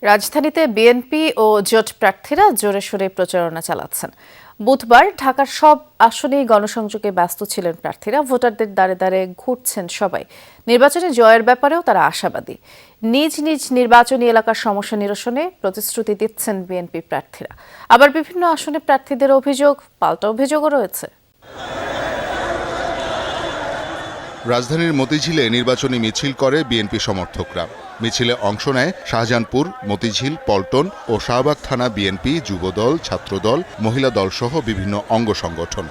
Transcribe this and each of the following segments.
রাজধানীতে বিএনপি ও জোট প্রার্থীরা জোরে সোরে প্রচারণা চালাচ্ছেন। বুধবার ঢাকার সব আসনেই গণসংযোগে ব্যস্ত ছিলেন প্রার্থীরা। ভোটারদের দ্বারে দ্বারে ঘুরছেন সবাই। নির্বাচনে জয়ের ব্যাপারেও তারা আশাবাদী। নিজ নিজ নির্বাচনী এলাকার সমস্যা নিরসনে প্রতিশ্রুতি দিচ্ছেন বিএনপি প্রার্থীরা। আবার বিভিন্ন আসনে প্রার্থীদের অভিযোগ, পাল্টা অভিযোগও রয়েছে। রাজধানীর মতিঝিলে নির্বাচনী মিছিল করে বিএনপি সমর্থকরা। মিছিলে অংশ নেয় শাহজাহানপুর, মতিঝিল, পল্টন ও শাহবাগ থানা বিএনপি, যুবদল, ছাত্রদল, মহিলা দল সহ বিভিন্ন অঙ্গ সংগঠন।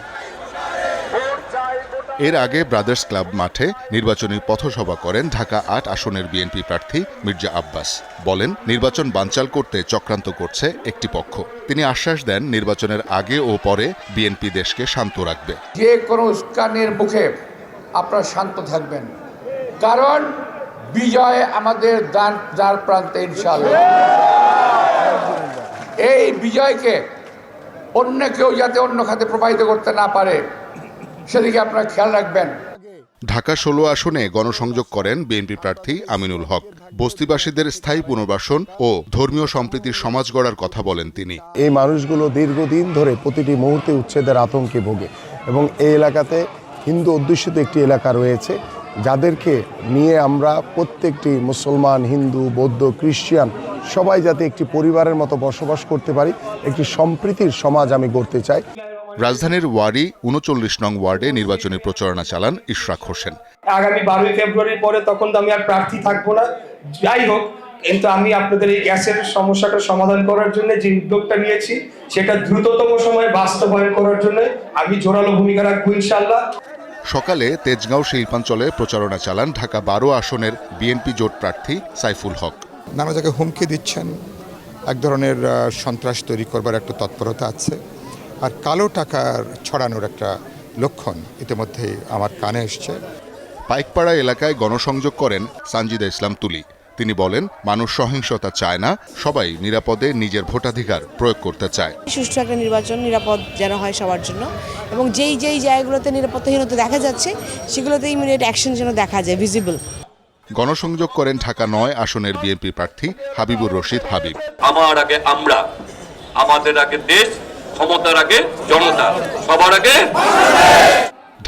এর আগে ব্রাদার্স ক্লাব মাঠে নির্বাচনী পথসভা করেন ঢাকা ৮ আসনের বিএনপি প্রার্থী মির্জা আব্বাস। বলেন, নির্বাচন বানচাল করতে চক্রান্ত করছে একটি পক্ষ। তিনি আশ্বাস দেন, নির্বাচনের আগে ও পরে বিএনপি দেশকে শান্ত রাখবে। যে কোনো উস্কানির মুখে আপনারা শান্ত থাকবেন, কারণ বিজয় আমাদের দ্বার প্রান্তে ইনশাআল্লাহ। এই বিজয়কে অন্য কেউ যাতে অন্য খাতে প্রবাহিত করতে না পারে, সেদিকে আপনারা খেয়াল রাখবেন। ঢাকা ১৬ আসনে গণসংযোগ করেন বিএনপি প্রার্থী আমিনুল হক। বস্তিবাসীদের স্থায়ী পুনর্বাসন ও ধর্মীয় সম্প্রীতির সমাজ গড়ার কথা বলেন তিনি। এই মানুষগুলো দীর্ঘদিন ধরে প্রতিটি মুহূর্তে উচ্ছেদের আতঙ্কে ভোগে এবং এই এলাকাতে হিন্দু অধ্যুষিত একটি এলাকা রয়েছে, যাদেরকে নিয়ে আমরা প্রত্যেকটি মুসলমান, হিন্দু, বৌদ্ধ, খ্রিস্টান সবাই যাতে একটি পরিবারের মতো বসবাস করতে পারি, একটি সম্প্রীতির সমাজ আমি গড়তে চাই। রাজধানীর ওয়ারি ৩৯ নং ওয়ার্ডে নির্বাচনী প্রচারণা চালান ইশরাক হোসেন। আগামী ১২ ফেব্রুয়ারির পরে তখন তো আমি আর প্রার্থী থাকবো না, যাই হোক, কিন্তু আমি আপনাদের এই গ্যাসের সমস্যাটা সমাধান করার জন্য যে উদ্যোগটা নিয়েছি, সেটা দ্রুততম সময়ে বাস্তবায়ন করার জন্য আমি জোরালো ভূমিকা রাখবো ইনশাআল্লাহ। সকালে তেজগাঁও শিল্পাঞ্চলে প্রচারণা চালান ঢাকা ১২ আসনের বিএনপি জোট প্রার্থী সাইফুল হক। নানা জায়গায় হুমকি দিচ্ছেন, এক ধরনের সন্ত্রাস তৈরি করবার একটা তৎপরতা আছে, আর কালো টাকার ছড়ানোর একটা লক্ষণ ইতিমধ্যে আমার কানে এসছে। পাইকপাড়া এলাকায় গণসংযোগ করেন সানজিদা ইসলাম তুলি। তিনি বলেন, মানুষ সহিংসতা চায় না, সবাই নিরাপদে নিজের ভোটাধিকার প্রয়োগ করতে চায়। সুষ্ঠু একটা নির্বাচন নিরাপদ যেন হয় সবার জন্য, এবং যেই জায়গাগুলোতে নিরাপত্তাহীনতা দেখা যাচ্ছে সেগুলোতে ইমিডিয়েট অ্যাকশন যেন দেখা যায়, ভিজিবল। গণসংযোগ করেন ঢাকা ৯ আসনের বিএনপি প্রার্থী হাবিবুর রশিদ হাবিব। আমার আগে আমরা, আমাদের আগে দেশ, ক্ষমতার আগে জনতা, সবার আগে।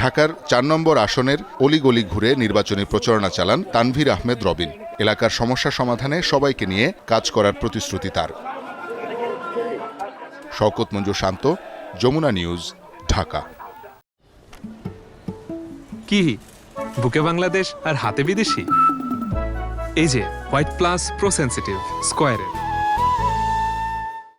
ঢাকার ৪ নম্বর আসনের অলিগলি ঘুরে নির্বাচনী প্রচারণা চালান তানভীর আহমেদ রবিন। এলাকার সমস্যা সমাধানে সবাইকে নিয়ে কাজ করার প্রতিশ্রুতি তার। শওকত মঞ্জু শান্ত, যমুনা নিউজ, ঢাকা। কি বুকে বাংলাদেশ আর হাতে বিদেশি? এই যে হোয়াইট প্লাস প্রো সেনসিটিভ স্কয়ারের